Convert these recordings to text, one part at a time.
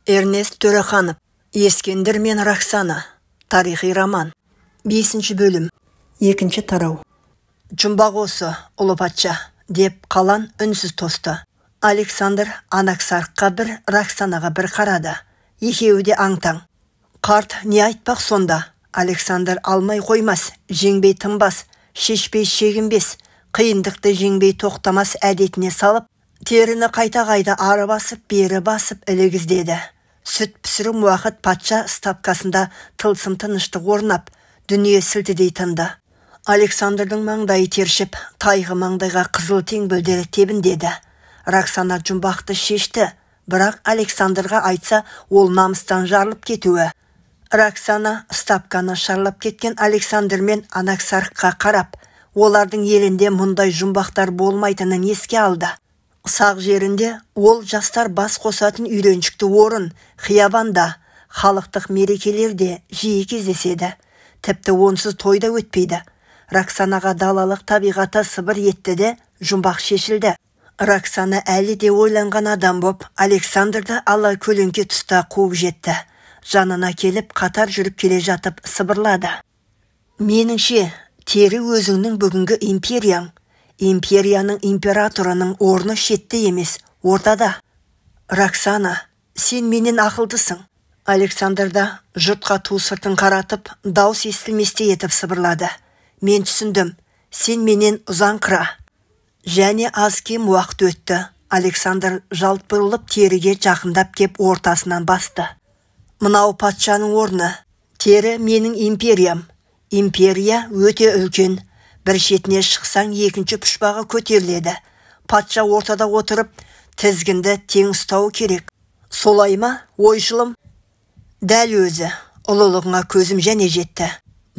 Эрнест Төреханов, Ескендір мен Роксана. Тарихи роман. 5 бөлім. 2 тарау. Жұмбақ осы, ұлы патша, деп қалан үнсіз тосты. Александр Анаксарққа бір, Роксанаға бір қарады. Екеуі де аңтаң. Қарт не айтпақ сонда? Александр алмай қоймас, жеңбей тынбас, шешпей шегінбес, қиындықты жеңбей тоқтамас әдетіне салып, теріні қайта-қайта ары басып, бері басып ілігіздеді. Сүт пісірім уақыт патша стапкасында тылсым тыныштық орнап, дүние сілтідей тынды. Александрдың маңдайы тершіп, тайғы маңдайға қызыл теңбілдері тебіндеді. Роксана жұмбақты шешті, бірақ Александрға айтса, ол намыстан жарылып кетуі. Роксана стапканы шарлап кеткен Александр мен Анаксарққа қарап, олардың елінде мұндай жұмбақтар болмайтынын еске алды. Сақ жерінде ол жастар бас қосатын үйреншікті орын, қиябанда, халықтық мерекелерде жиі кездеседі. Тіпті онсыз тойда өтпейді. Роксанаға далалық табиғаты сыбыр етті де, жұмбақ шешілді. Роксана әлі де ойланған адам боп, Александрды ала көлеңке тұста қуып жетті. Жанына келіп, қатар жүріп келе жатып сыбырлады. Меніңше, тері өзіңнің бүгінгі империяң. Империяның императорының орны шетте емес, ортада. Роксана, сен менен ақылдысың. Александр да жұртқа ту сыртын қаратып, дауыс естілместе етіп сыбырлады. Мен түсіндім, сен менен ұзаңқыра. Және аз кем уақыт өтті. Александр жалт бұрылып теріге жақындап кеп ортасынан басты. Мынау патшаның орны. Тері менің империям. Империя өте үлкен. Бір шетіне шықсаң екінші пұшпағы көтеріледі. Патша ортада отырып, тізгінді тең ұстау керек. Солай ма, ойшылым? Дәл өзі, ұлылығыңа көзім және жетті.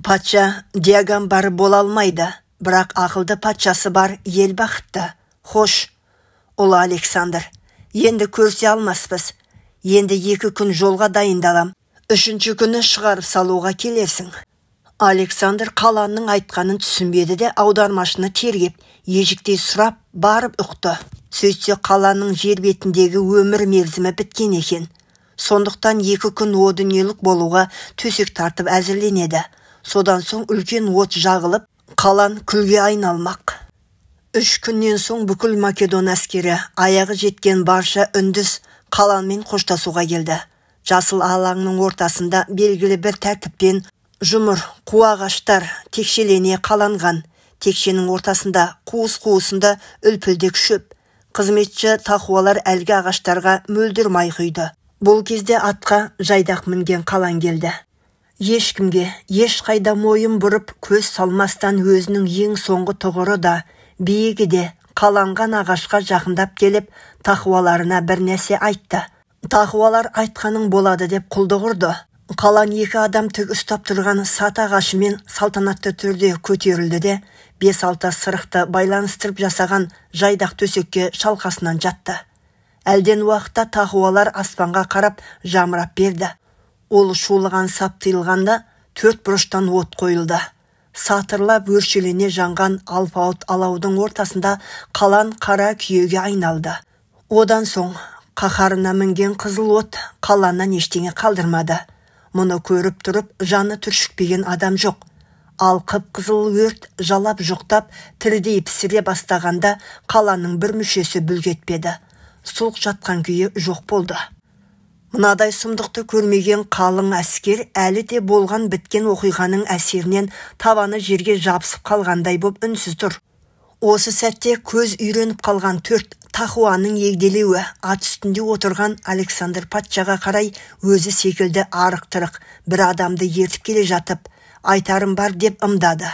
Патша диагам бары бола алмайды, бірақ ақылды патшасы бар ел бақытты. Хош, ұлы Александр, енді көрсе алмаспыз. Енді 2 күн жолға дайындалам. 3-ші күні шығарып салуға келерсің. Александр қаланның айтқанын түсінбеді де аудармашыны тергеп, ежіктей сұрап барып ұқты. Сөйтсе қаланың жер бетіндегі өмір мерзімі біткен екен. Сондықтан 2 күн о дүниелік болуға төсек тартып әзірленеді. Содан соң үлкен от жағылып, қалан күлге айналмақ. 3 күннен соң бүкіл Македон әскері аяғы жеткен барша үндіс қаланмен қоштасуға келді. Жасыл алаңның ортасында белгілі бір тәртіппен жұмыр, қуағаштар текшелене қаланған. Текшенің ортасында қуыс-қуысында үлпілдек шөп. Қызметші тақуалар әлгі ағаштарға мөлдір май құйды. Бұл кезде атқа жайдақ мінген қалан келді. Ешкімге, ешқайда мойын бұрып көз салмастан өзінің ең соңғы тұғыры да, биігі де қаланған ағашқа жақындап келіп, тақуаларына бір нәрсе айтты. Тақуалар айтқаның болады деп құлдық ұрды. Қалан 2 адам тік ұстап тұрған сат ағашымен салтанатты түрде көтерілді де, 5-6 сырықты байланыстырып жасаған жайдақ төсекке шалқасынан жатты. Әлден уақытта тақуалар аспанға қарап жамырап берді. Ол шулыған сап тыйылғанда 4 бұрыштан от қойылды. Сатырлап өршелене жанған алпауыт алаудың ортасында қалан қара күйеге айналды. Одан соң қаһарына мінген қызыл от қаланнан ештеңе қалдырмады. Мұны көріп тұрып, жаны түршікпеген адам жоқ. Ал қып-қызыл өрт жалап жоқтап, тірідей пісіре бастағанда қаланың бір мүшесі бүлгетпеді. Сұлқ жатқан күйі жоқ болды. Мынадай сұмдықты көрмеген қалың әскер әлі де болған біткен оқиғаның әсерінен табаны жерге жабысып қалғандай боп үнсіз тұр. Осы сәтте көз үйреніп қалған 4 тақуаның егделеуі ат үстінде отырған Александр патшаға қарай өзі секілді арық-тырық бір адамды ертіп келе жатып, айтарым бар деп ымдады.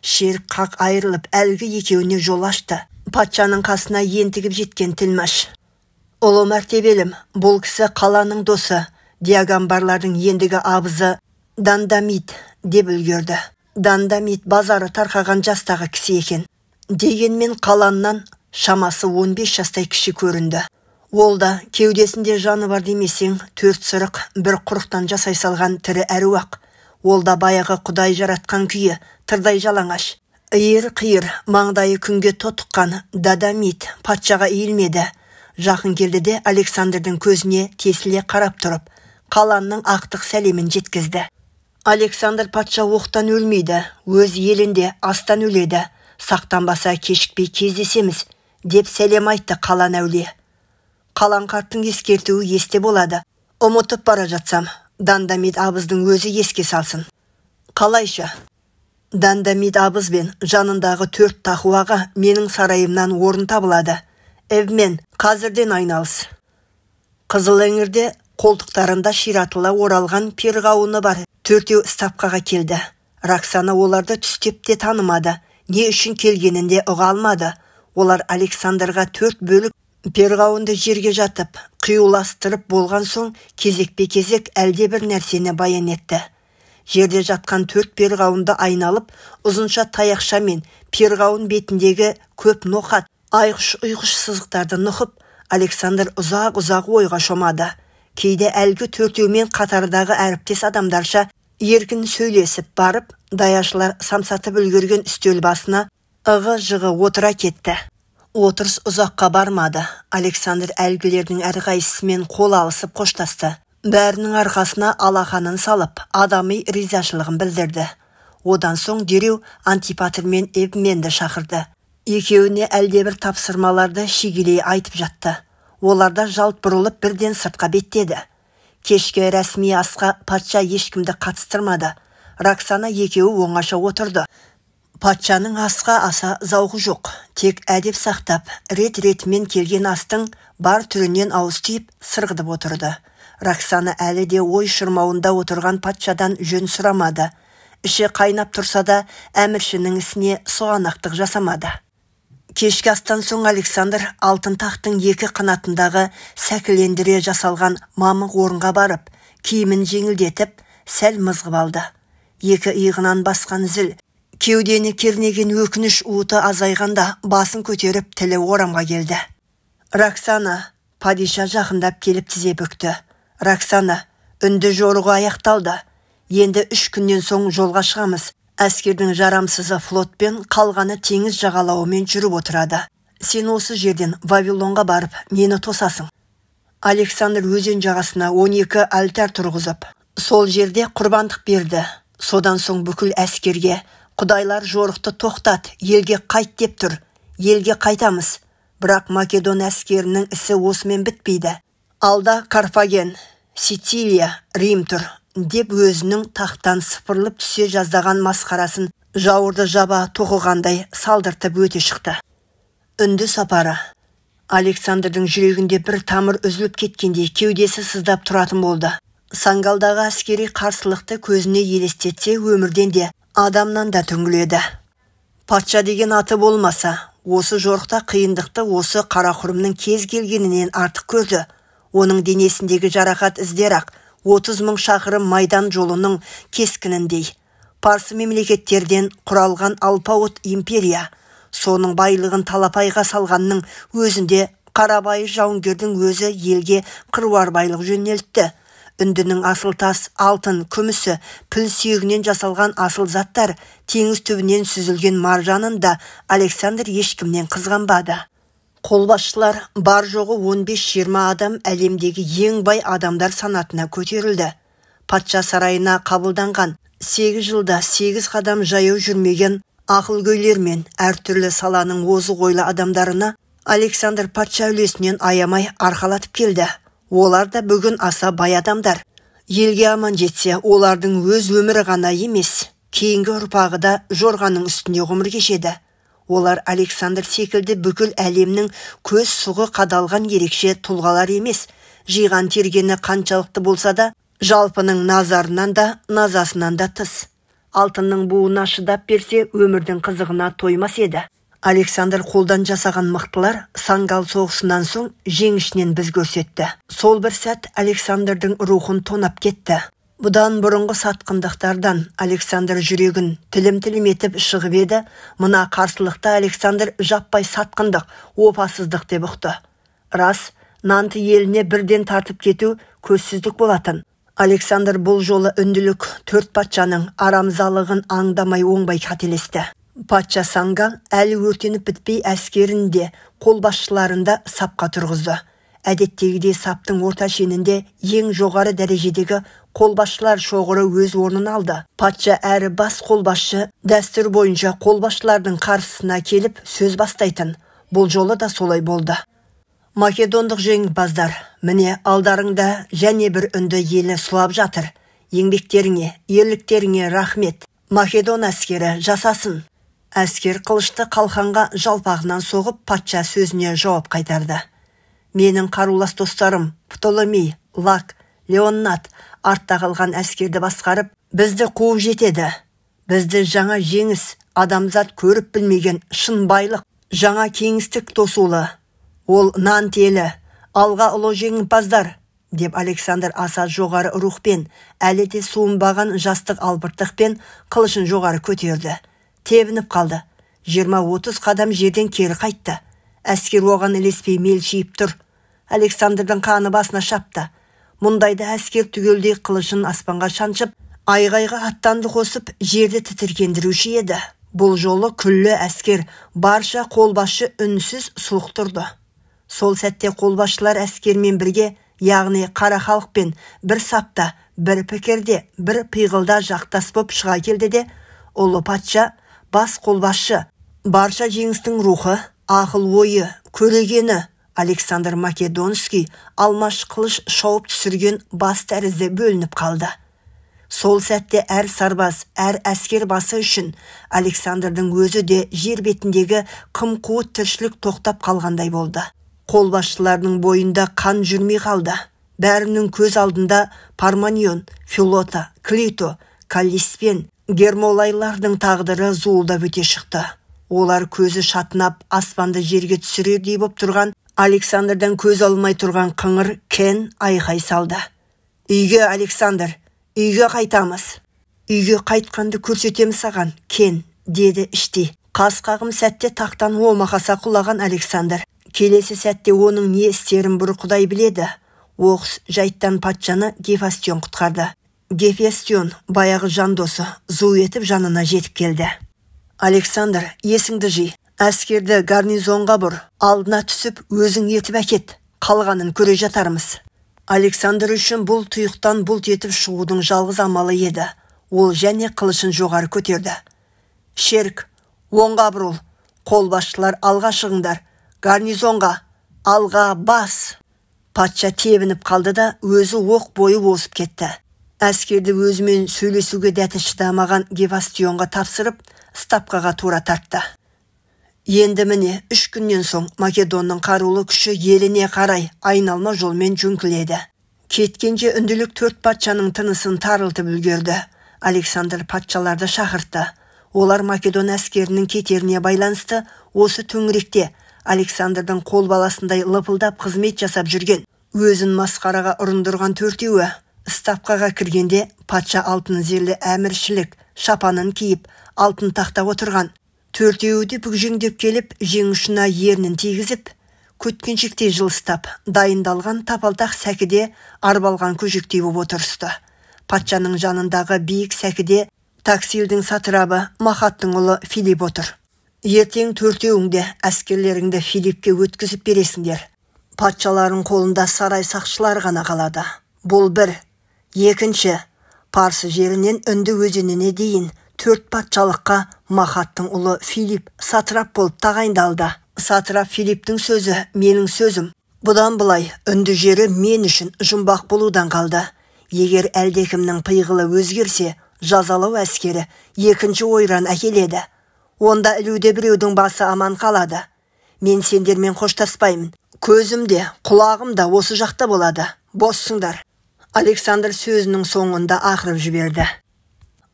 Шер қақ айырылып әлгі екеуіне жол ашты. Патшаның қасына ентігіп жеткен тілмаш. Ұлы мәртебелім, бұл кісі қаланың досы, диагамбарлардың ендігі абызы Дандамит деп үлгерді. Дандамит базары тарқаған жастағы кісі екен. Дегенмен қаланнан шамасы 15 жастай кіші көрінді. Ол да кеудесінде жаны бар демесең, 4 сырық бір құрықтан жасай салған тірі әруақ. Ол да баяғы құдай жаратқан күйі, тырдай жалаңаш. Иір-қиыр маңдайы күнге тотыққан Дандамит патшаға иілмеді. Жақын келді де Александрдың көзіне тесіле қарап тұрып, қаланның ақтық сәлемін жеткізді. Александр патша оқтан өлмейді, өз елінде астан өледі, сақтанбаса кешікпей кездесеміз, деп сәлем айтты қалан әулие. Қалан қарттың ескертуі есте болады. Ұмытып бара жатсам, Дандамит абыздың өзі еске салсын. Қалайша? Дандамит абыз бен жанындағы 4 тақуаға менің сарайымнан орын табылады. Эвмен, қазірден айналыс. Қызыл өңірде қолтықтарында ширатыла оралған перғауыны бар 4 стапқаға келді. Роксана оларды түстеп те танымады. Не үшін келгенінде ұға алмады. Олар Александрға 4 бөлік перғауынды жерге жатып, қиюластырып болған соң кезекпе-кезек әлде бір нәрсені баян етті. Жерде жатқан 4 перғауынды айналып, ұзынша таяқша мен перғауын бетіндегі көп ноқат, айғыш-ұйғыш сызықтарды нұқып, Александр ұзақ-ұзақ ойға шомады. Кейде әлгі 4-еумен қатардағы әріптес адамдарша еркін сөйлесіп барып, даяшылар самсатып үлгерген үстел басына ығы-жығы отыра кетті. Отырыс ұзаққа бармады. Александр әлгілердің әрқайсысымен қол алысып қоштасты. Бәрінің арқасына алақанын салып, адами ризашылығын білдірді. Одан соң дереу Антипатр мен Эвменді шақырды. Екеуіне әлдебір тапсырмаларды шегелей айтып жатты. Оларда жалт бұрылып бірден сыртқа беттеді. Кешке рәсми асқа патша ешкімді қатыстырмады. Роксана екеуі оңаша отырды. Патшаның асқа аса зауқы жоқ. Тек әдеп сақтап, рет-ретімен келген астың бар түрінен ауыз тиіп сырғытып отырды. Роксана әлі де ой шырмауында отырған патшадан жөн сұрамады. Іші қайнап тұрса да әміршінің ісіне сұғанақтық жасамады. Кешкі астан соң Александр алтын тақтың 2 қанатындағы сәкілендіре жасалған мамық орынға барып, киімін жеңілдетіп, сәл мызғып алды. 2 иығынан басқан зіл, кеудені кернеген өкініш уыты азайғанда басын көтеріп тілі орамға келді. Роксана, падиша жақындап келіп тізе бүкті. Роксана, үнді жорығы аяқталды. Енді 3 күннен соң жолға шығамыз. Әскердің жарамсызы флотпен қалғаны теңіз жағалауымен жүріп отырады. Сен осы жерден Вавилонға барып, мені тосасың. Александр өзен жағасына 12 альтар тұрғызып, сол жерде құрбандық берді. Содан соң бүкіл әскерге, құдайлар жорықты тоқтат, елге қайт деп тұр. Елге қайтамыз. Бірақ Македон әскерінің ісі осымен бітпейді. Алда Карфаген, Сицилия, Рим тұр, деп өзінің тақтан сыпырылып түсе жаздаған масқарасын жауырды жаба тоқығандай салдыртып өте шықты. Үнді сапары. Александрдың жүрегінде бір тамыр үзіліп кеткенде кеудесі сыздап тұратын болды. Сангалдағы әскери қарсылықты көзіне елестетсе өмірден де адамнан да түңіледі. Патша деген аты болмаса, осы жорықта қиындықты осы қарақұрымның кез келгенінен артық көрді. Оның денесіндегі жарақат іздер-ақ 30 000 шақырым майдан жолының кескініндей. Парсы мемлекеттерден құралған алпауыт империя, соның байлығын талапайға салғанның өзінде қарабайы жауынгердің өзі елге қыруар байлық жөнелтті. Үндінің асыл тас, алтын, күмісі, піл сүйегінен жасалған асыл заттар, теңіз түбінен сүзілген маржанын да Александр ешкімнен қызғанбады. Қолбасшылар бар жоғы 15-20 адам әлемдегі ең бай адамдар санатына көтерілді. Патша сарайына қабылданған 8 жылда 8 қадам жаяу жүрмеген ақылгөйлер мен әртүрлі саланың озық ойлы адамдарына Александр патша үлесінен аямай арқалатып келді. Олар да бүгін аса бай адамдар. Елге аман жетсе, олардың өз өмірі ғана емес, кейінгі ұрпағы да жорғаның үстінде ғұмыр кешеді. Олар Александр секілді бүкіл әлемнің көз сұғы қадалған ерекше тұлғалар емес. Жиған тергені қаншалықты болса да, жалпының назарынан да, назасынан да тыс. Алтынның буына шыдап берсе, өмірдің қызығына тоймас еді. Александр қолдан жасаған мықтылар Сангал соғысынан соң жеңішінен біз көрсетті. Сол бір сәт Александрдың рухын тонап кетті. Бұдан бұрынғы сатқындықтардан Александр жүрегін тілім-тілім етіп шығып еді. Мына қарсылықта Александр жаппай сатқындық, опасыздық деп ұқты. Рас, Нанты еліне бірден тартып кету көзсіздік болатын. Александр бұл жолы үнділік 4 патшаның арамзалығын аңдамай оңбай қателесті. Патша Сангал әлі өртеніп бітпей әскерінде, қолбасшыларында сапқа тұрғызды. әдеттегідей саптың орта шенінде ең жоғары дәрежедегі қолбасшылар шоғыры өз орнын алды. Патша әрі бас қолбасшы дәстүр бойынша қолбасшылардың қарсысына келіп сөз бастайтын. Бұл жолы да солай болды. Македондық жеңімпаздар, міне алдарыңда және бір үнді елі сұлап жатыр. Еңбектеріңе, ерліктеріңе рахмет. Македон әскері жасасын. Әскер қылышты қалқанға жалпағынан соғып, патша сөзіне жауап қайтарды. Менің қарулас достарым Птолемей, Лак, Леоннат артта қалған әскерді басқарып, бізді қуып жетеді. Бізді жаңа жеңіс, адамзат көріп білмеген шын байлық, жаңа кеңістік тосулы. Ол нан телі, алға ұлы жеңімпаздар, деп Александр аса жоғары рухпен, әлі де суынбаған жастық албырттықпен қылышын жоғары көтерді. Тебініп қалды. 20-30 қадам жерден кері қайтты. Әскер оған ілеспей мелшиіп тұр. Александрдың қаны басына шапты. Мұндайда әскер түгелдей қылышын аспанға шаншып, айғайға аттанды қосып, жерді тітіркендіруші еді. Бұл жолы күллі әскер барша қолбасшы үнсіз сұлық тұрды. Сол сәтте қолбасшылар әскермен бірге, яғни қара халықпен бір сапта, бір пікірде, бір пиғылда жақтас боп шыға келді де, ұлы патша, бас қолбасшы, барша жеңістің рухы, ақыл ойы, көрегені Александр Македонский алмаш қылыш шауып түсірген бас тәрізді бөлініп қалды. Сол сәтте әр сарбаз, әр әскер басы үшін Александрдың өзі де жер бетіндегі қым-қуыт тіршілік тоқтап қалғандай болды. Қолбасшылардың бойында қан жүрмей қалды. Бәрінің көз алдында Парменион, Филота, Клито, Каллиспен, Гермолайлардың тағдыры зуылдап өте шықты. Олар көзі шатынап, аспанды жерге түсірердей боп тұрған Александрдан көз алмай тұрған қыңыр Кен айқай салды. Үйге, Александр, үйге қайтамыз. Үйге қайтқанды көрсетеміз саған, Кен, деді іштей. Қас-қағым сәтте тақтан омақаса құлаған Александр. Келесі сәтте оның не істерін бір Құдай біледі. Оқыс жайттан патшаны Гефестион құтқарды. Гефестион баяғы жандосы зу етіп жанына жетіп келді. Александр, есіңді жи, әскерді гарнизонға бұр, алдына түсіп өзің етіп әкет, қалғанын көре жатармыз. Александр үшін бұл тұйықтан бұлт етіп шығудың жалғыз амалы еді. Ол және қылышын жоғары көтерді. Шерік, оңға бұрыл, қолбасшылар алға шығыңдар, гарнизонға, алға бас. Патша тебініп қалды да өзі оқ бойы осып кетті. Әскерді өзімен сөйлесуге дәті шыдамаған Гефестионға тапсырып, стапқаға тура тартты. Енді міне 3 күннен соң Македонның қарулы күші еліне қарай айналма жолмен жөңкіледі. Кеткенше үнділік 4 патшаның тынысын тарылтып үлгерді. Александр патшаларды шақыртты. Олар Македон әскерінің кетеріне байланысты осы төңіректе Александрдың қол баласындай лыпылдап қызмет жасап жүрген, өзін масқараға ұрындырған 4-еуі стапқаға кіргенде патша алтын зерлі әміршілік шапанын киіп, алтын тақта отырған. 4-еуі де бүгжеңдеп келіп, жеңушіна ернін тигізіп, көткеншектей жылыстап, дайындалған тапалтақ сәкіде арбалған көжектей боп отырысты. Патшаның жанындағы биік сәкіде Таксилдің сатырабы Махаттың ұлы Филипп отыр. Ертең 4-еуіңде әскерлеріңді Филиппке өткізіп бересіңдер. Патшалардың қолында сарай сақшылар ғана қалады. Бұл бір. Екінші, Парсы жерінен Үнді өзеніне дейін 4 патшалыққа Махаттың ұлы Филипп сатрап болып тағайындалды. Сатрап Филипптің сөзі менің сөзім. Бұдан былай Үнді жері мен үшін жұмбақ болудан қалды. Егер әлдекімнің пиғылы өзгерсе, жазалау әскері екінші ойран әкеледі. Онда ілуде біреудің басы аман қалады. Мен сендермен қоштаспаймын. Көзім де, құлағым да осы жақта болады. Боссыңдар. Александр сөзінің соңында ақырып жіберді.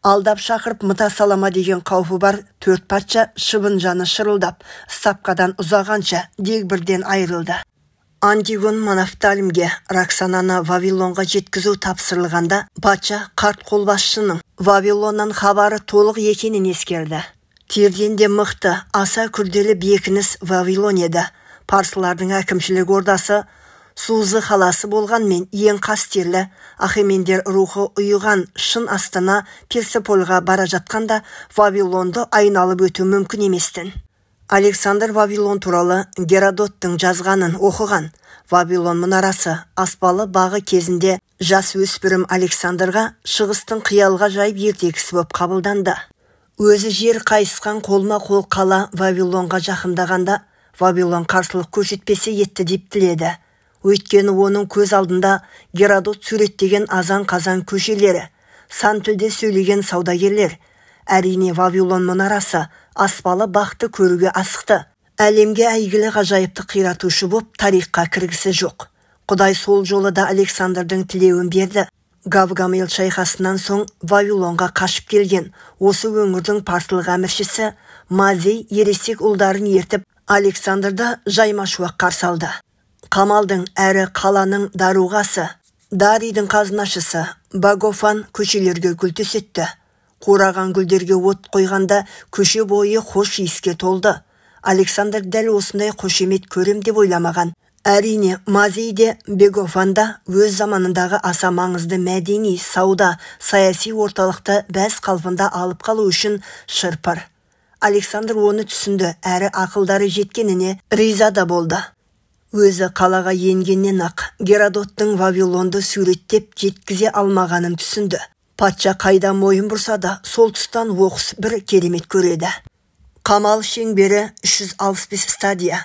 Алдап шақырып мұта салама деген қаупы бар 4 патша шыбын жаны шырылдап, стапқадан ұзағанша дегбірден айырылды. Антигон Манафталимге Роксананы Вавилонға жеткізу тапсырылғанда, патша қарт қолбасшының Вавилоннан хабары толық екенін ескерді. Терденде мықты, аса күрделі бекініс Вавилон еді. Парсылардың әкімшілік ордасы Сузы қаласы болғанмен ең қастерлі, Ахемендер рухы ұйыған шын астана Персепольға бара жатқанда Вавилонды айналып өту мүмкін еместін. Александр Вавилон туралы Геродоттың жазғанын оқыған. Вавилон мұнарасы аспалы бағы кезінде жас өспірім Александрға шығыстың қиялға жайып ертегісі боп қабылданды. Өзі жер қайысқан қолма-қол қала Вавилонға жақындағанда, Вавилон қарсылық көрсетпесе етті деп тіледі. Өйткені оның көз алдында Геродот суреттеген азан-қазан көшелері, сан тілде сөйлеген саудагерлер. Әрине Вавилон мұнарасы аспалы бақты көруге асықты. Әлемге әйгілі ғажайыпты қиратушы боп тарихқа кіргісі жоқ. Құдай сол жолы да Александрдың тілеуін берді. Гавгамел шайқасынан соң Вавилонға қашып келген осы өңірдің парсылық әміршісі Мазей ересек ұлдарын ертіп Александрды жаймашуақ қарсы алды. Қамалдың әрі қаланың даруғасы, Дарийдің қазынашысы Багофан көшелерге гүл төсетті. Қураған гүлдерге от қойғанда көше бойы хош иіске толды. Александр дәл осындай қошемет көрем деп ойламаған. Әрине, Мазей де Багофан да өз заманындағы аса маңызды мәдени, сауда, саяси орталықты бәз қалпында алып қалу үшін шырпыр. Александр оны түсінді, әрі ақылдары жеткеніне риза да болды. Өзі қалаға енгеннен ақ Геродоттың Вавилонды суреттеп жеткізе алмағанын түсінді. Патша қайда мойын бұрса да сол тұстан оқыс бір керемет көреді. Қамал шеңбері 365 стадия,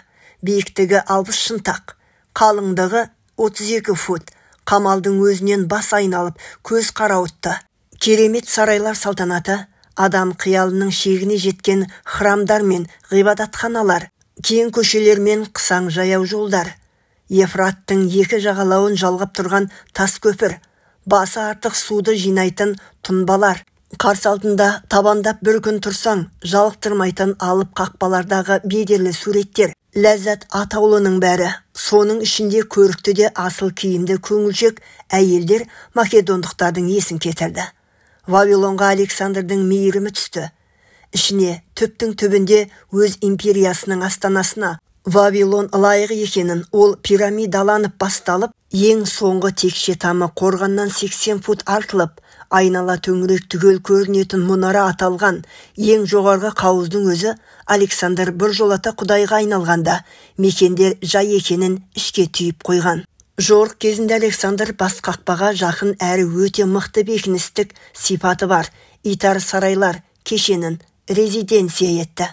биіктігі 60 шынтақ, қалыңдығы 32 фут. Қамалдың өзінен бас айналып көз қарауытты. Керемет сарайлар салтанаты, адам қиялының шегіне жеткен храмдар мен ғибадатханалар, кең көшелер мен қысаң жаяу жолдар, Ефраттың екі жағалауын жалғап тұрған тас көпір, басы артық суды жинайтын тұнбалар, қарсы алдында табандап бір күн тұрсаң жалықтырмайтын алып қақпалардағы бедерлі суреттер, ләззат атаулының бәрі, соның ішінде көрікті де асыл киімді көңілшек әйелдер македондықтардың есін кетірді. Вавилонға Александрдың мейірімі түсті. Ішіне түптің түбінде өз империясының астанасына Вавилон лайық екенін, ол пирамидаланып басталып, ең соңғы текше тамы қорғаннан 80 фут артылып, айнала төңірек түгел көрінетін мұнара аталған ең жоғарғы қауыздың өзі Александр бір жолата құдайға айналғанда мекендер жай екенін ішке түйіп қойған. Жорық кезінде Александр бас қақпаға жақын әрі өте мықты бекіністік сипаты бар итар сарайлар кешенін резиденция етті.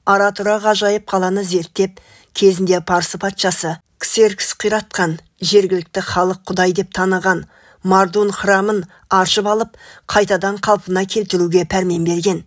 Ара-тұра ғажайып қаланы зерттеп, кезінде парсы патшасы Ксеркс қиратқан, жергілікті халық құдай деп таныған Мардон храмын аршып алып, қайтадан қалпына келтіруге пәрмен берген.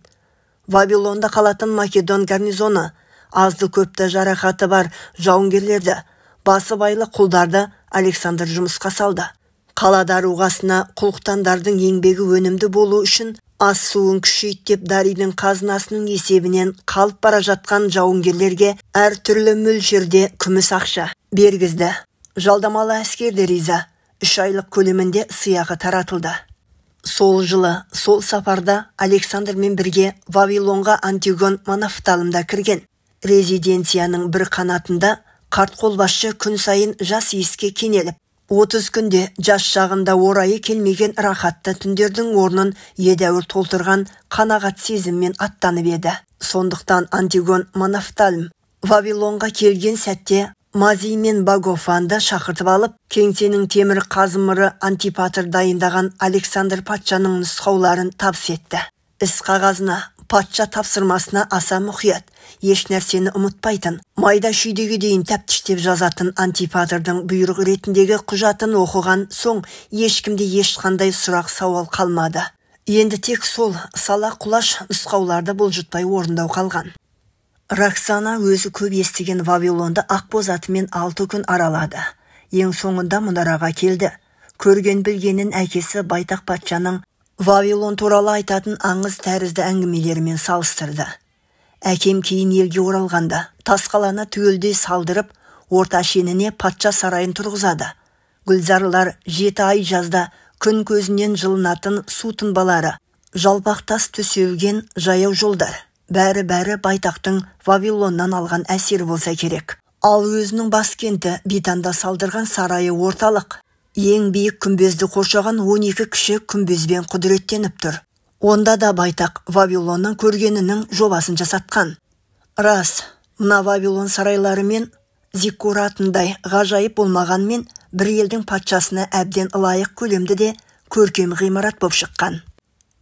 Вавилонда қалатын Македон гарнизоны, азды көпті жарақаты бар жауынгерлерді, басы байлы құлдарды Александр жұмысқа салды. Қала даруғасына құлықтандардың еңбегі өнімді болу үшін ас суын күшейттеп Дарийдің қазынасының есебінен қалып бара жатқан жауынгерлерге әр түрлі мөлшерде күміс ақша бергізді. Жалдамалы әскерде риза 3 айлық көлемінде сыйақы таратылды. Сол жылы, сол сапарда Александрмен бірге Вавилонға Антигон Манафталымда кірген. Резиденцияның бір қанатында қарт қолбасшы күн сайын жас иіске кенеліп, 30 күнде жас шағында орайы келмеген рахатты түндердің орнын едәуір толтырған қанағат сезіммен аттанып еді. Сондықтан Антигон Манафталым Вавилонға келген сәтте Мазей мен Багофанды шақыртып алып, кеңсенің темір қазымыры Антипатр дайындаған Александр патшаның нұсқауларын табыс етті. Іс қағазына, патша тапсырмасына аса мұқият, еш нәрсені ұмытпайтын, майда шүйдеге дейін тәптіштеп жазатын Антипатрдың бұйрық ретіндегі құжатын оқыған соң ешкімде ешқандай сұрақ сауал қалмады. Енді тек сол сала құлаш нұсқауларды бұлжытпай орындау қалған. Роксана өзі көп естіген Вавилонды ақбоз атымен 6 күн аралады. Ең соңында мұнараға келді. Көрген білгенін әкесі байтақ патшаның Вавилон туралы айтатын аңыз тәрізді әңгімелерімен салыстырды. Әкем кейін елге оралғанда тасқаланы түгелдей салдырып, орта шеніне патша сарайын тұрғызады. Гүлзарлар 7 ай жазда күн көзінен жылынатын су тұнбалары, жалпақ тас төселген жаяу жолдар. Бәрі байтақтың Вавилоннан алған әсері болса керек. Ал өзінің баскенті Битанда салдырған сарайы орталық. Ең биік күмбезді қоршаған 12 кіші күмбезбен құдіреттеніп тұр. Онда да байтақ Вавилонның көргенінің жобасын жасатқан. Рас, Мына Вавилон сарайлары мен зиккуратындай ғажайып болмағанмен, бір елдің патшасына әбден лайық көлемді де көркем ғимарат боп шыққан.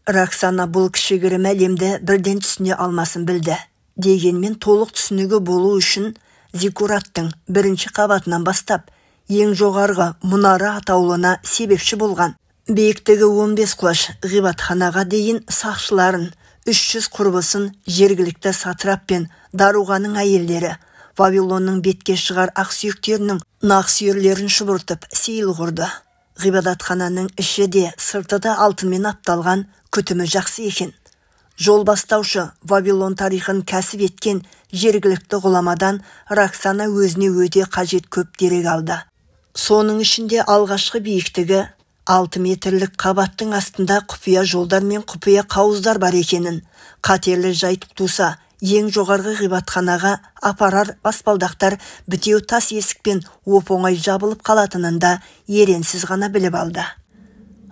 Роксана бұл кішігірім әлемді бірден түсіне алмасын білді. Дегенмен толық түсінігі болу үшін зиккураттың бірінші қабатынан бастап, ең жоғарғы мұнара атаулына себепші болған. Биіктігі 15 құлаш ғибадатханаға дейін сақшыларын, 300 құрбысын, жергілікті сатрап пен даруғаның әйелдері, Вавилонның бетке шығар ақсүйектерінің нақсүйерлерін шұбыртып сейіл құрды. Ғибадатхананың іші де сырты да алтынмен апталған, күтімі жақсы екен. Жол бастаушы Вавилон тарихын кәсіп еткен жергілікті ғұламадан Роксана өзіне өте қажет көп дерек алды. Соның ішінде алғашқы биіктігі 6 метрлік қабаттың астында құпия жолдар мен құпия қауыздар бар екенін, қатерлі жайт туса, ең жоғарғы ғибадатханаға апарар баспалдақтар бітеу тас есікпен оп-оңай жабылып қалатынын да еренсіз ғана біліп алды.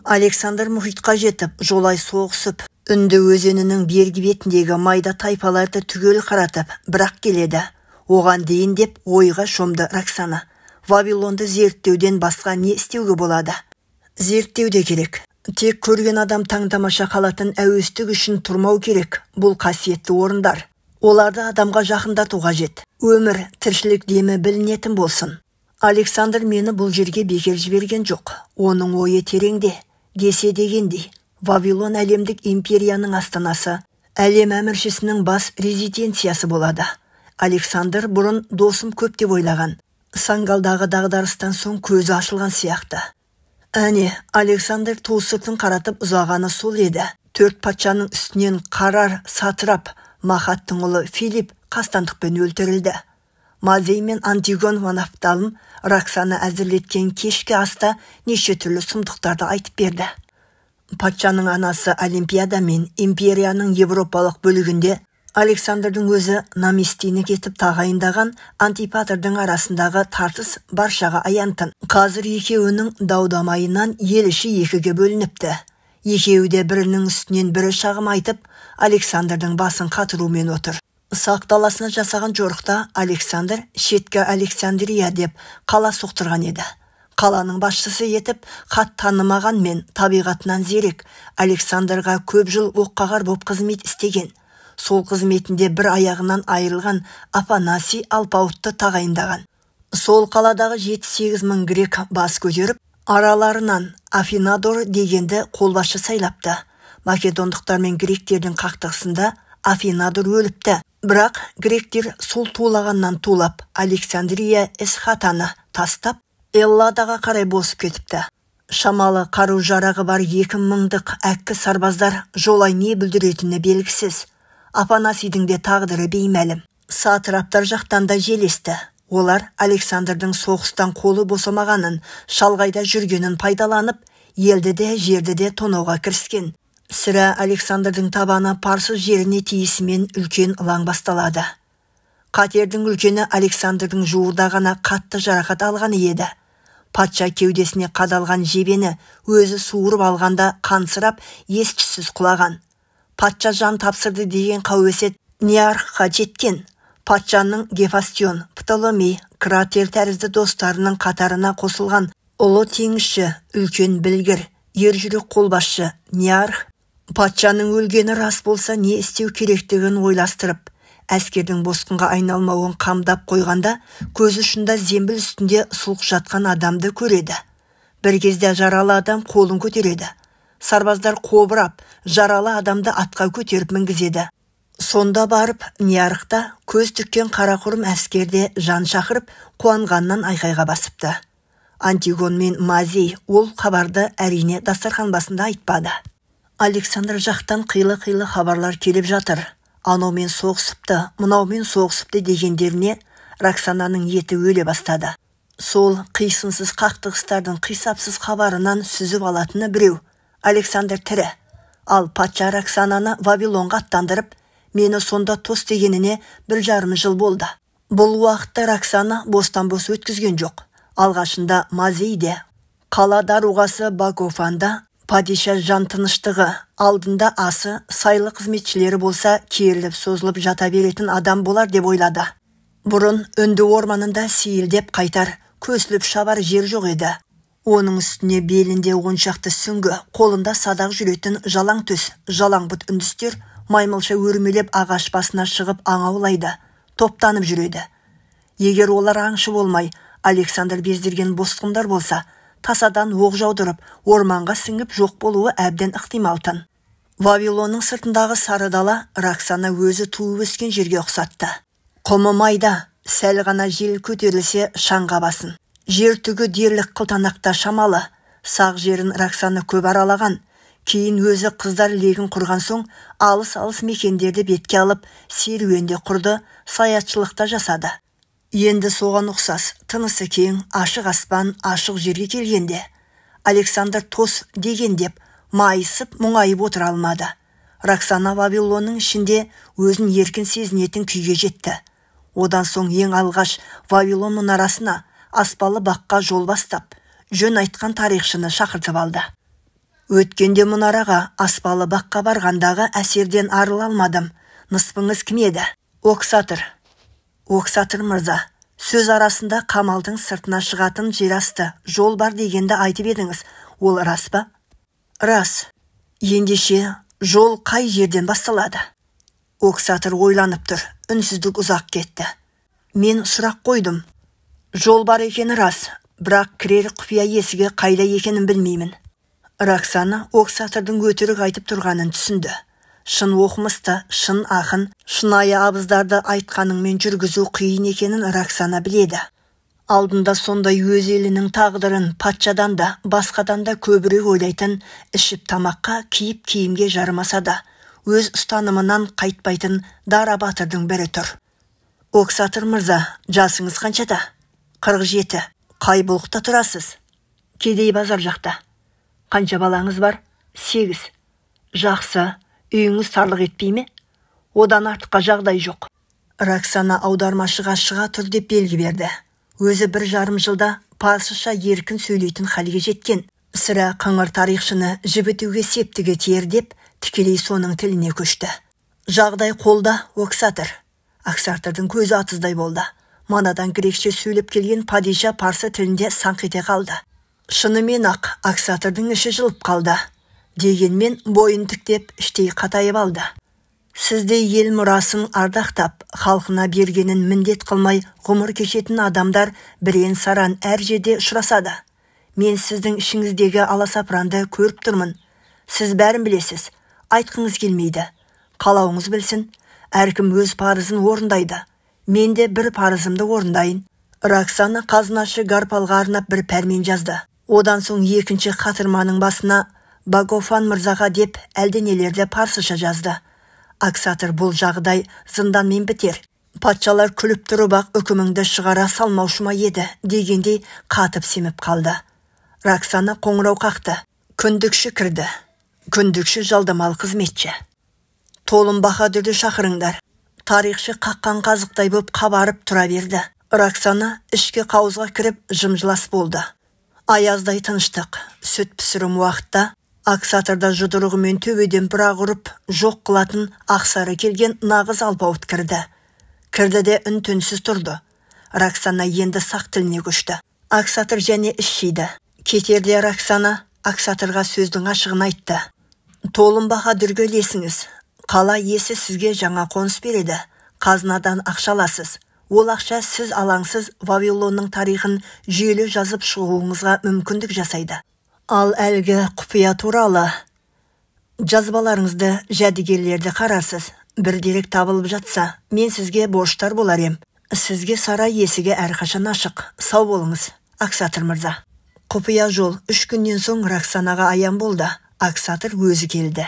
Александр мұхитқа жетіп, жолай соғысып, Үнді өзенінің бергі бетіндегі майда тайпаларды түгел қаратып, бірақ келеді. Оған дейін деп ойға шомды Роксана. Вавилонды зерттеуден басқа не істеуге болады? Зерттеу де керек. Тек көрген адам таңдамаша қалатын әуестік үшін тұрмау керек. Бұл қасиетті орындар. Оларды адамға жақындату қажет. Өмір, тіршілік демі білінетін болсын. Александр мені бұл жерге бекер жіберген жоқ. Оның ойы тереңде. Десе дегендей, Вавилон әлемдік империяның астанасы, әлем әміршісінің бас резиденциясы болады. Александр бұрын досым көп деп ойлаған. Саңгалдағы дағдарыстан соң көзі ашылған сияқты. Әне, Александр ту сыртын қаратып ұзағаны сол еді. 4 патшаның үстінен қарар сатрап Махаттың ұлы Филипп қастандықпен өлтірілді. Мазей мен Антигон Ванафталым Роксана әзірлеткен кешкі аста неше түрлі сұмдықтарды айтып берді. Патшаның анасы Олимпиада мен империяның европалық бөлігінде Александрдың өзі наместиник етіп тағайындаған Антипатрдың арасындағы тартыс баршаға аянтын. Қазір екеуінің даудамайынан ел іші екіге бөлініпті. Екеуі де бірінің үстінен бірі шағым айтып, Александрдың басын қатырумен отыр. Сақ даласына жасаған жорықта Александр шеткі Александрия деп қала соқтырған еді. Қаланың басшысы етіп, хат танымаған мен табиғатынан зерек Александрға көп жыл оққағар боп қызмет істеген. Сол қызметінде бір аяғынан айырылған Афанасий Алпауытты тағайындаған. Сол қаладағы 7-8 мың грек бас көтеріп, араларынан Афинадор дегенді қолбасшы сайлапты. Македондықтар мен гректердің қақтығысында Афинадор өліпті. Бірақ гректер сол тулағаннан тулап, Александрия Эсхатаны тастап, Элладаға қарай босып кетіпті. Шамалы қару жарағы бар 2000-дық әккі сарбаздар жолай не бүлдіретіні белгісіз. Афанасийдің де тағдыры беймәлім. Сатраптар жақтан да желесті. Олар Александрдың соғыстан қолы босамағанын, шалғайда жүргенін пайдаланып, елді де жерді де тонауға кіріскен. Сірә Александрдың табаны парсы жеріне тиісімен үлкен ылаң басталады. Қатердің үлкені Александрдың жуырда ғана қатты жарақат алғаны еді. Патша кеудесіне қадалған жебені өзі суырып алғанда қансырап ес-түссіз құлаған. Патша жан тапсырды деген қауесет Неархқа жеткен. Патшаның Гефастион, Птоломей, Кратер тәрізді достарының қатарына қосылған ұлы теңізші, үлкен білгір, ержүрек қолбасшы Неарх патшаның өлгені рас болса не істеу керектігін ойластырып, әскердің босқынға айналмауын қамдап қойғанда, көз ұшында зембіл үстінде сұлқ жатқан адамды көреді. Бір кезде жаралы адам қолын көтереді. Сарбаздар қобырап, жаралы адамды атқа көтеріп мінгізеді. Сонда барып, Неархта көз тіккен қарақұрым әскерде жан шақырып, қуанғаннан айқайға басыпты. Антигон мен Мазей ол хабарды әрине дастархан басында айтпады. Александр жақтан қилы-қилы хабарлар келіп жатыр. Анаумен соғысыпты, мынаумен соғысыпты дегендеріне Роксананың еті өле бастады. Сол қисынсыз қақтығыстардың қисапсыз хабарынан сүзіп алатыны біреу. Александр тірі. Ал патша Роксананы Вавилонға аттандырып, мені сонда тос дегеніне 1,5 жыл болды. Бұл уақытта Роксана бостан-бос өткізген жоқ. Алғашында Мазейде, қала даруғасы Багофанда, падиша жан тыныштығы, алдында асы, сайлы қызметшілері болса, керіліп созылып жата беретін адам болар деп ойлады. Бұрын үнді орманында сейілдеп қайтар, көсіліп шабар жер жоқ еді. Оның үстіне белінде оншақты сүңгі, қолында садақ жүретін жалаң төс, жалаң бұт үндістер маймылша өрмелеп ағаш басына шығып аңаулайды, топтанып жүреді. Егер олар аңшы болмай, Александр бездірген босқындар болса, тасадан оқ жаудырып, орманға сіңіп жоқ болуы әбден ықтималтын. Вавилонның сыртындағы сары дала Роксана өзі туып өскен жерге ұқсатты. Құмы майда, сәл ғана жел көтерілсе шаңға басын. Жер түгі дерлік қылтанақта шамалы, сақ жерін Роксана көп аралаған. Кейін өзі қыздар легін құрған соң, алыс-алыс мекендерді бетке алып, серуенде құрды, саятшылықта жасады. Енді соған ұқсас, тынысы кең, ашық аспан, ашық жерге келгенде, Александр тос деген деп, майысып, мұңайып отыра алмады. Роксана Вавилонның ішінде өзін еркін сезінетін күйге жетті. Одан соң ең алғаш Вавилон мұнарасына, аспалы баққа жол бастап, жөн айтқан тарихшыны шақыртып алды. Өткенде мұнараға, аспалы баққа барғандағы әсерден арыла алмадым. Ныспыңыз кім еді? Оксатыр. Оксатыр мырза, сөз арасында қамалдың сыртына шығатын жер асты, жол бар дегенді айтып едіңіз. Ол рас па? Рас. Ендеше жол қай жерден басталады? Оксатыр ойланып тұр, үнсіздік ұзақ кетті. Мен сұрақ қойдым. Жол бар екені рас, бірақ кірер құпия есігі қайда екенін білмеймін. Роксана Оксатырдың өтірік айтып тұрғанын түсінді. Шын оқымысты, шын ақын, шынайы абыздарды айтқаныңмен жүргізу қиын екенін Роксана біледі. Алдында сондай өз елінің тағдырын патшадан да, басқадан да көбірек ойлайтын, ішіп тамаққа, киіп киімге жарымаса да, өз ұстанымынан қайтпайтын Дара батырдың бірі тұр. Оксатыр мырза, жасыңыз қаншада? 47. Қай бұлықта тұрасыз? Кедей базар жақта. Қанша балаңыз бар? 8. Жақсы, үйіңіз тарлық етпей ме? Одан артыққа жағдай жоқ. Роксана аудармашыға шыға тұр деп белгі берді. Өзі 1,5 жылда парсыша еркін сөйлейтін халге жеткен. Сірә қыңыр тарихшыны жібітуге септігі тиер деп, тікелей соның тіліне көшті. Жағдай қолда, Оксатыр. Оксатырдың көзі атыздай болды. Манадан грекше сөйлеп келген падиша парсы тілінде саңқ ете қалды. Шынымен ақ Оксатырдың іші жылып қалды. Дегенмен бойын тіктеп іштей қатайып алды. Сізде ел мұрасын ардақтап, халқына бергенін міндет қылмай ғұмыр кешетін адамдар бірен саран әр жерде ұшырасады. Мен сіздің ішіңіздегі аласапыранды көріп тұрмын. Сіз бәрін білесіз, айтқыңыз келмейді. Қалауыңыз білсін, әркім өз парызын орындайды. Мен де бір парызымды орындайын. Роксана қазынашы Гарпалға арнап бір пәрмен жазды. Одан соң екінші қатырманың басына Багофан мырзаға деп әлденелерді парсыша жазды. Оксатыр бұл жағдай зынданмен бітер. Патшалар күліп тұрып ақ үкіміңді шығара салмаушыма еді дегендей қатып семіп қалды. Роксана қоңырау қақты. Күндікші кірді. Күндікші жалдамалы қызметші. Толым Бахадүрді шақырыңдар. Тарихшы қаққан қазықтай боп қабарып тұра берді. Роксана ішкі қауызға кіріп жымжылас болды. Аяздай тыныштық. Сүт пісірім уақытта Оксатырда жұдырығымен төбеден бірақ ұрып жоқ қылатын ақсары келген нағыз алпауыт кірді. Кірді де үн-түнсіз тұрды. Роксана енді сақ тіліне көшті. Оксатыр және ішшейді. Кетерде Роксана Оксатырға сөздің ашығын айтты. Толым Бахадүрге ілесіңіз. Қала иесі сізге жаңа қоныс береді. Қазынадан ақша аласыз. Ол ақша сіз алаңсыз Вавилонның тарихын жүйелі жазып шығуыңызға мүмкіндік жасайды. Ал әлгі құпия туралы жазбаларыңызды, жәдігерлерді қарарсыз. Бір дерек табылып жатса, мен сізге борыштар болар ем. Сізге сарай есігі әрқашан ашық. Сау болыңыз, Оксатыр мырза. Құпия жол 3 күннен соң Роксанаға аян болды. Оксатыр өзі келді.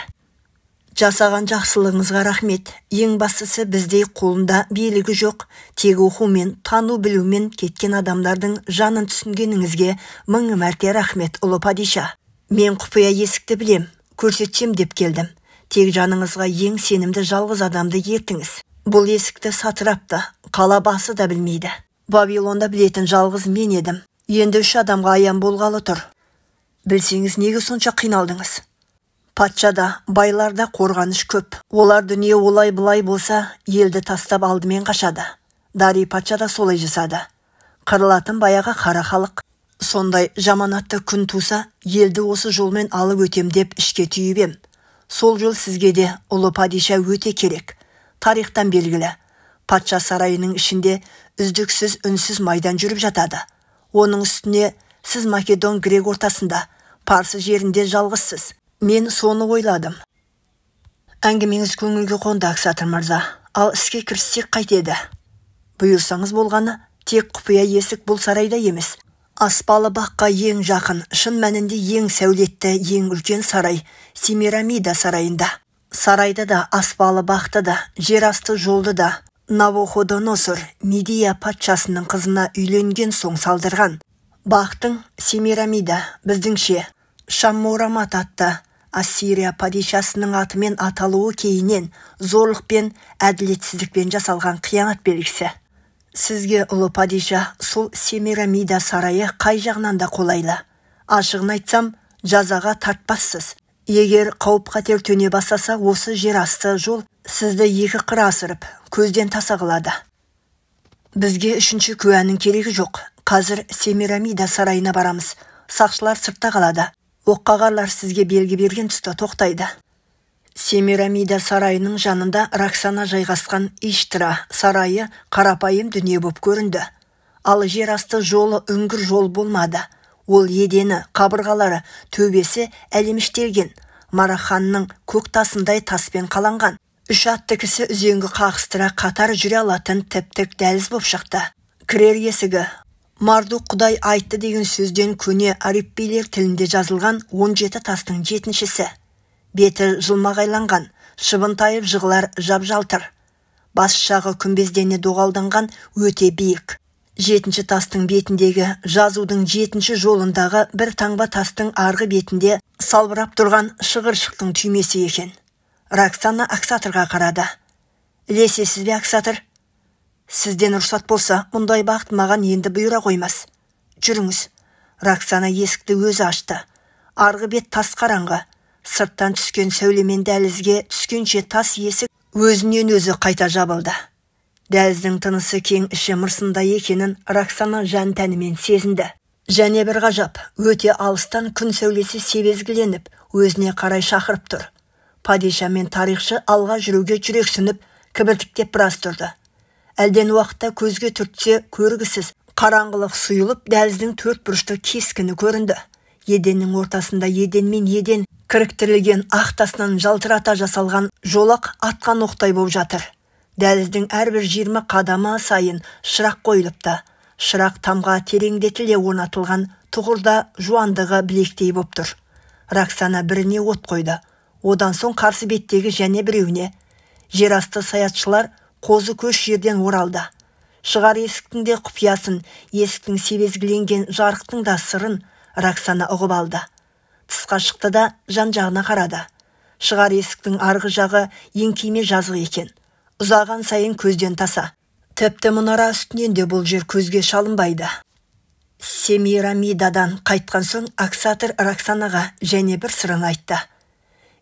Жасаған жақсылығыңызға рахмет. Ең бастысы біздей қолында билігі жоқ, тек оқумен, тану білумен кеткен адамдардың жанын түсінгеніңізге 1000 мәрте рахмет, ұлы падиша. Мен құпия есікті білем, көрсетсем деп келдім. Тек жаныңызға ең сенімді жалғыз адамды ертіңіз. Бұл есікті сатырапты, қала басы да білмейді. Вавилонда білетін жалғыз мен едім. Енді 3 адамға аян болғалы тұр. Білсеңіз, неге сонша қиналдыңыз? Патшада, байларда қорғаныш көп. Олар дүние олай бұлай болса, елді тастап алдымен қашады. Дарий патша да солай жасады. Қырылатын баяғы қара халық. Сондай жаманатты күн туса, елді осы жолмен алып өтем деп ішке түйіп ем. Сол жол сізге де ұлы падиша өте керек. Тарихтан белгілі. Патша сарайының ішінде үздіксіз үнсіз майдан жүріп жатады. Оның үстіне сіз Македон грек ортасында, Парсы жерінде жалғызсыз. Мен соны ойладым. Әңгімеңіз көңілге қонды, Ақсатыр мырза. Ал іске кіріссек қайтеді? Бұйырсаңыз болғаны, тек құпия есік бұл сарайда емес. Аспалы баққа ең жақын, шын мәнінде ең сәулетті, ең үлкен сарай, Семирамида сарайында. Сарайда да, аспалы бақты да, жерасты жолды да, Навуходоносор, Медия патшасының қызына үйленген соң салдырған. Бақтың Семирамида, біздіңше, Шаммурамат атты Ассирия падишасының атымен аталуы кейінен зорлық пен әділетсіздікпен жасалған қиянат белгісі. Сізге ұлы падиша сол Семирамида сарайы қай жағынан да қолайлы. Ашығын айтсам, жазаға тартпассыз. Егер қауіп-қатер төне бастаса, осы жер асты жол сізді екі қыр асырып, көзден таса қылады. Бізге үшінші куәнің керегі жоқ. Қазір Семирамида сарайына барамыз. Сақшылар сыртта қалады. Оққағарлар сізге белгі берген тұста тоқтайды. Семирамида сарайының жанында Роксана жайғасқан Иштра сарайы қарапайым дүние боп көрінді. Ал жер асты жолы үңгір жол болмады. Ол едені, қабырғалары, төбесі әлеміштелген. Мараханның көк тасындай таспен қаланған. 3 атты кісі үзеңгі қағыстыра қатар жүре алатын тіп-тік дәліз боп шықты. Кірер есігі Мардук Құдай айтты деген сөзден көне ариппейлер тілінде жазылған 17 тастың 7-шісі. Беті жылмағайланған, шыбынтайып жығылар жап-жалтыр. Бас жағы күмбездене доғалданған өте биік. 7 тастың бетіндегі жазудың 7 жолындағы бір таңба тастың арғы бетінде салбырап тұрған шығыршықтың түймесі екен. Роксана Ақсатырға қарады. Ілесесіз бе, Ақсатыр? Сізден рұқсат болса, мұндай бақыт маған енді бұйыра қоймас. Жүріңіз. Роксана есікті өзі ашты. Арғы бет тас қараңғы. Сырттан түскен сәулемен дәлізге түскенше тас есік өзінен өзі қайта жабылды. Дәліздің тынысы кең, іші мырсында екенін Роксана жан тәнімен сезінді. Және бір ғажап, өте алыстан күн сәулесі себезгіленіп, өзіне қарай шақырып тұр. Падиша мен тарихшы алға жүруге жүрексініп, кібіртіктеп біраз тұрды. Әлден уақытта көзге түртсе көргісіз, қараңғылық сұйылып, дәліздің 4 бұрышты кескіні көрінді. Еденнің ортасында еденмен еден кіріктірілген ақ тасынан жалтырата жасалған жолақ атқан оқтай болып жатыр. Дәліздің әрбір 20 қадамы сайын шырақ қойылыпты. Шырақ тамға тереңдетіле орнатылған, тұғырда жуандығы білектей боп тұр. Роксана біріне от қойды. Одан соң қарсы беттегі және біреуіне. Жерасты саятшылар қозы көш жерден оралды. Шығар есіктің де құпиясын, есіктің себезгіленген жарықтың да сырын Роксана ұғып алды. Тысқа шықты да жан-жағына қарады. Шығар есіктің арғы жағы еңкейме жазық екен. Ұзаған сайын көзден таса. Тіпті мұнара үстінен де бұл жер көзге шалынбайды. Семирамидадан қайтқан соң Ақсатыр Роксанаға және бір сырын айтты.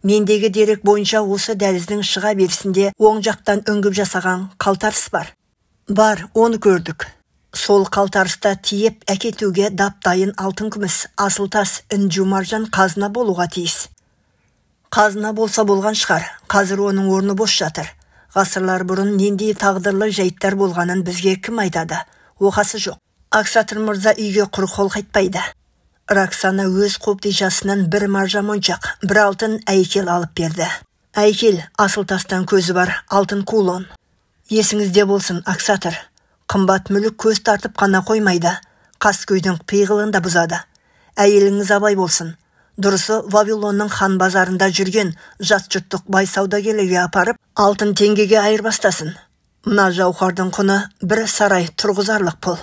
Мендегі дерек бойынша осы дәліздің шыға берісінде оң жақтан үңгіп жасаған қалтарыс бар. Бар, оны көрдік. Сол қалтарыста тиеп әкетуге даптайын алтын күміс, асыл тас, інжу маржан қазына болуға тиіс. Қазына болса болған шығар, қазір оның орны бос жатыр. Ғасырлар бұрын нендей тағдырлы жайттар болғанын бізге кім айтады? Оқасы жоқ. Ақсатыр мырза үйге құр қол қайтпайды. Роксана өз қобдишасынан бір маржа моншақ, бір алтын әйкел алып берді. Әйкел асыл тастан көзі бар, алтын кулон. Есіңізде болсын, Ақсатыр. Қымбат мүлік көз тартып қана қоймайды, қаскөйдің пиғылын да бұзады. Әйеліңіз абай болсын. Дұрысы Вавилонның хан базарында жүрген жат жұрттық бай саудагерлерге апарып, алтын теңгеге айырбастасын. Мына жауһардың құны бір сарай тұрғызарлық пұл.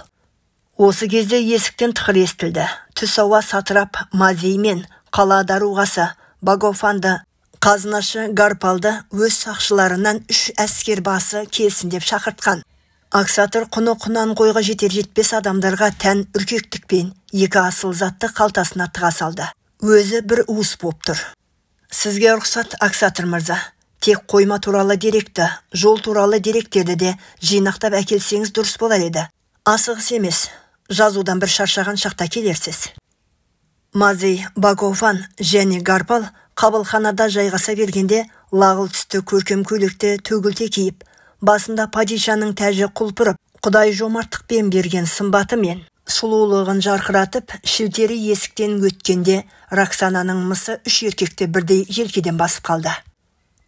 Осы кезде есіктен тықыр естілді. Түс ауа сатырап Мазеймен, қала даруғасы, Багофанды, қазынашы Гарпалды өз сақшыларынан 3 әскер басы келсін деп шақыртқан. Ақсатыр құны құнан қойға жетер-жетпес адамдарға тән үркектікпен 2 асыл затты қалтасына тыға салды. Өзі бір уыс боп тұр. Сізге рұқсат, Ақсатыр мырза. Тек қойма туралы деректі, жол туралы деректерді де жинақтап әкелсеңіз дұрыс болар еді. Асығыс емес, жазудан бір шаршаған шақта келерсіз. Мазей, Багофан және Гарпал қабылханада жайғаса бергенде лағыл түсті көркем көйлекті төгілте киіп, басында падишаның тәжі құлпырып, Құдай жомарттықпен берген сымбатымен сұлулығын жарқыратып, шілтері есіктен өткенде Роксананың мысы үш еркекті бірдей желкеден басып қалды.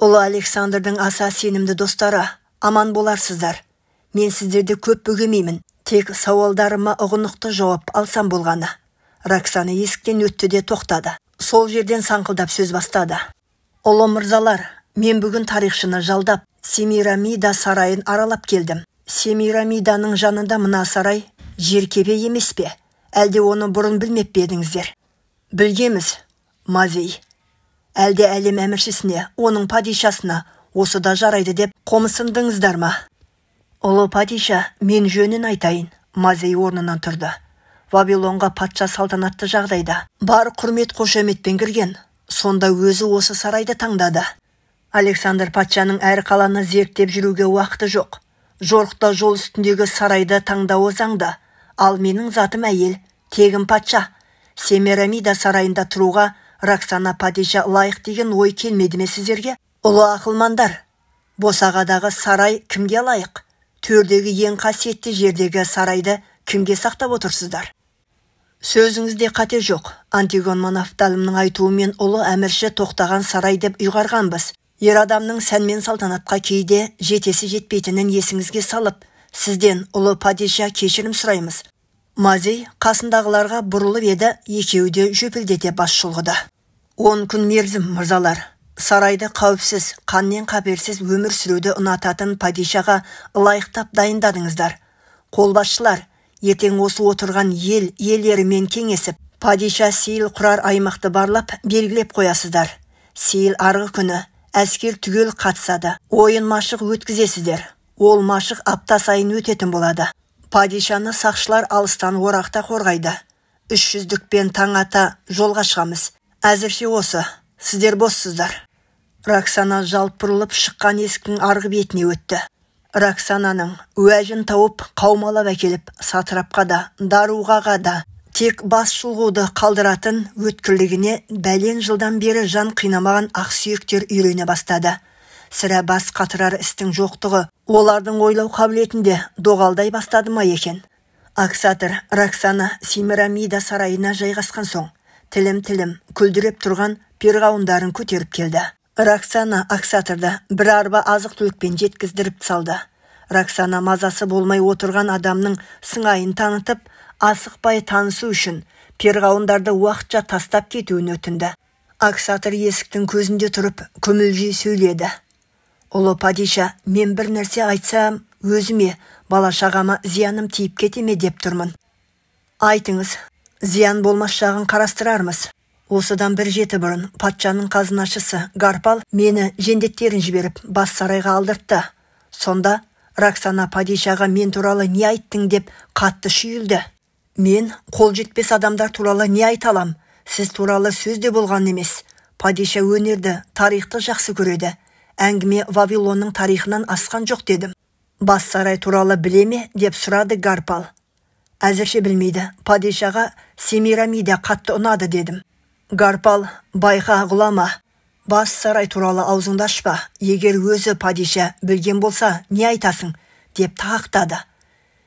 Ұлы Александрдың аса сенімді достары, аман боларсыздар. Мен сіздерді көп бөгемеймін, тек сауалдарыма ұғынықты жауап алсам болғаны. Роксана есіктен өтті де тоқтады. Сол жерден саңқылдап сөз бастады. Ұлы мырзалар, мен бүгін тарихшыны жалдап, Семирамида сарайын аралап келдім. Семирамиданың жанында мына сарай жеркебе емес пе? Әлде оны бұрын білмеп пе едіңіздер? Білгеміз, Мазей. Әлде әлем әміршісіне, оның падишасына осы да жарайды деп қомысындыңыздар ма? Ұлы падиша, мен жөнін айтайын. Мазей орнынан тұрды. Вавилонға патша салтанатты жағдайда бар құрмет қошеметпен кірген. Сонда өзі осы сарайды таңдады. Александр патшаның әр қаланы зерттеп жүруге уақыты жоқ. Жорықта жол үстіндегі сарайды таңдауы заңды. Ал менің затым әйел, тегім патша. Семирамида сарайында тұруға Роксана падиша лайық деген ой келмеді ме сіздерге? Ұлы ақылмандар, босағадағы сарай кімге лайық? Төрдегі ең қасиетті жердегі сарайды кімге сақтап отырсыздар? Сөзіңізде қате жоқ. Антигон Манафталымның айтуымен ұлы әмірші тоқтаған сарай деп ұйғарғанбыз. Ер адамның сәнмен салтанатқа кейде жетесі жетпейтінін есіңізге салып, сізден ұлы падиша кешірім сұраймыз. Мазей қасындағыларға бұрылып еді, екеуі де жөпілдете бас шұлғыды. 10 күн мерзім, мырзалар. Сарайды қауіпсіз, қаннен қаперсіз өмір сүруді ұнататын падишаға лайықтап дайындадыңыздар. Қолбасшылар, ертең осы отырған елдерімен кеңесіп, падиша сейіл құрар аймақты барлап белгілеп қоясыздар. Сейіл арғы күні әскер түгел қатысады. Ойын машық өткізесіздер. Ол машық апта сайын өтетін болады. Падишаны сақшылар алыстан орақта қорғайды. 300-дүкпен таң ата жолға шығамыз. Әзірше осы, сіздер боссыздар. Роксана жалп бұрылып шыққан есіктің арғы бетіне өтті. Роксананың уәжін тауып қаумалап әкеліп, сатырапқа да, даруғаға да, тек бас шұлғуды қалдыратын өткірлігіне бәлен жылдан бері жан қинамаған ақсүйектер үйрене бастады. Сірә бас қатырар істің жоқтығы олардың ойлау қабілетінде доғалдай бастады ма екен? Аксатыр Роксана Семирамида сарайына жайғасқан соң, тілім-тілім күлдіреп тұрған перғауындарын көтеріп келді. Роксана Аксатырды бір арба азық-түлікпен жеткіздіріп салды. Роксана мазасы болмай отырған адамның сыңайын танытып, асықпай танысу үшін перғауындарды уақытша тастап кетуін өтінді. Аксатыр есіктің көзінде тұрып, күмілжи сөйледі. Ұлы падиша, мен бір нәрсе айтсам, өзіме, бала-шағама зияным тиіп кетеме деп тұрмын. Айтыңыз, зиян болмас жағын қарастырармыз. Осыдан бір жеті бұрын патшаның қазынашысы Гарпал мені жендеттерін жіберіп бас сарайға алдыртты. Сонда Роксана падишаға мен туралы не айттың деп қатты шүйілді. Мен қол жетпес адамдар туралы не айталам? Сіз туралы сөз де болған емес. Падиша өнерді, тарихты жақсы көреді. Әңгіме Вавилонның тарихынан асқан жоқ дедім. Бас сарай туралы біле ме деп сұрады Гарпал. Әзірше білмейді. Падишаға Семирамида қатты ұнады дедім. Гарпал, байқа ғұлама. Бас сарай туралы аузыңды ашпа. Егер өзі падиша білген болса, не айтасың? Деп тағақтады.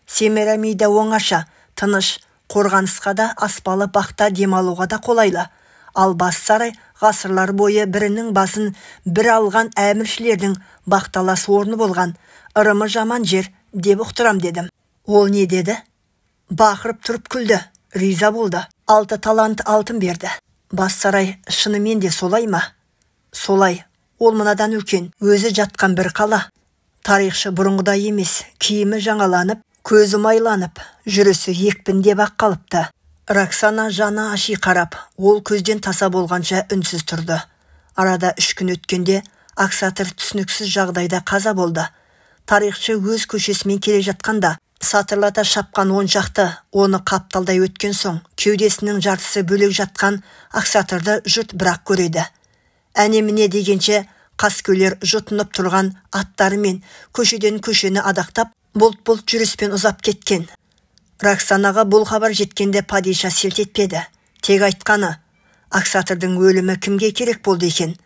Семирамида оңаша, тыныш, қорғанысқа да аспалы бақта демалуға да қолайлы. Ал бас сарай ғасырлар бойы бірінің басын бір алған әміршілердің бақталас орны болған. Ырымы жаман жер деп ұқтырам дедім. Ол не деді? Бақырып тұрып күлді, риза болды. 6 талант алтын берді. Бас сарай шынымен де солай ма? Солай. Ол мынадан үлкен, өзі жатқан бір қала. Тарихшы бұрынғыдай емес, киімі жаңаланып, көзі майланып, жүрісі екпіндеп ақ қалыпты. Роксана жаны аши қарап, ол көзден таса болғанша үнсіз тұрды. Арада 3 күн өткенде Аксатыр түсініксіз жағдайда қаза болды. Тарихшы өз көшесімен келе жатқанда, сатырлата шапқан 10 шақты оны қапталдай өткен соң, кеудесінің жартысы бөлек жатқан Аксатырды жұрт бірақ көреді. Әне міне дегенше қаскөйлер жұтынып тұрған аттарымен көшеден көшені адақтап, бұлт-бұлт жүріспен ұзап кеткен. Роксанаға бұл хабар жеткенде падиша селт етпеді. Тек айтқаны, Ақсатырдың өлімі кімге керек болды екен?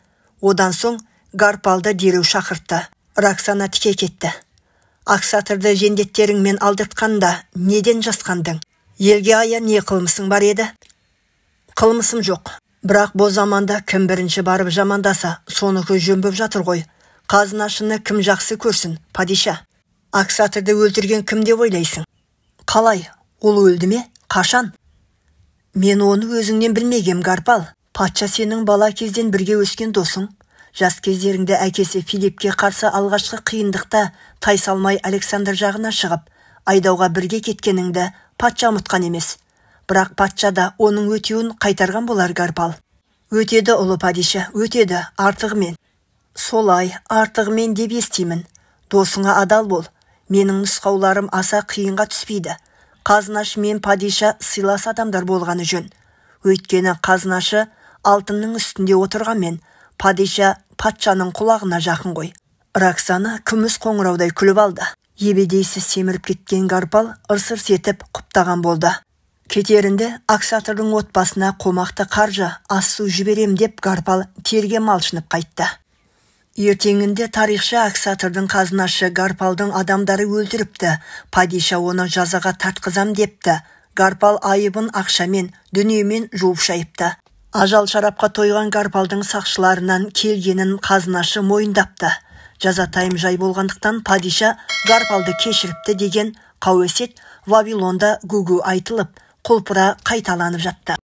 Одан соң Гарпалды дереу шақыртты. Роксана тіке кетті. Ақсатырды жендеттеріңмен алдыртқанда неден жасқандың? Елге аян не қылмысың бар еді? Қылмысым жоқ. Бірақ бұл заманда кім бірінші барып жамандаса, соныкі жөнбіп жатыр ғой. Қазынашыны кім жақсы көрсін, падиша? Ақсатырды өлтірген кім деп ойлайсың? Қалай? Ол өлді ме? Қашан? Мен оны өзіңнен білмегем, Гарпал. Патша сенің бала кезден бірге өскен досың. Жас кездеріңде әкесі Филиппке қарсы алғашқы қиындықта тайсалмай Александр жағына шығып, айдауға бірге кеткеніңді патша ұмытқан емес. Бірақ патша да оның өтеуін қайтарған болар, Гарпал. Өтеді, ұлы падиша, өтеді, артығымен. Солай, артығымен деп естимін. Досыңа адал бол. Менің нұсқауларым аса қиынға түспейді. Қазынаш мен падиша сыйлас адамдар болғаны жөн. Өйткені қазынашы алтынның үстінде отырғанмен, падиша патшаның құлағына жақын ғой. Роксана күміс қоңыраудай күліп алды. Ебедейсіз семіріп кеткен Гарпал ырсырс етіп құптаған болды. Кетерінде Ақсатырдың отбасына қомақты қаржы, ас су жіберем деп Гарпал терге малшынып қайтты. Ертеңінде тарихшы Ақсатырдың қазынашы Гарпалдың адамдары өлтіріпті. Падиша оны жазаға тартқызам депті. Гарпал айыбын ақшамен, дүниемен жуып шайыпты. Ажал шарапқа тойған Гарпалдың сақшыларынан келгенін қазынашы мойындапты. Жазатайым жай болғандықтан падиша Гарпалды кешіріпті деген қауесет Вавилонда гүгү айтылып, құлпыра қайталанып жатты.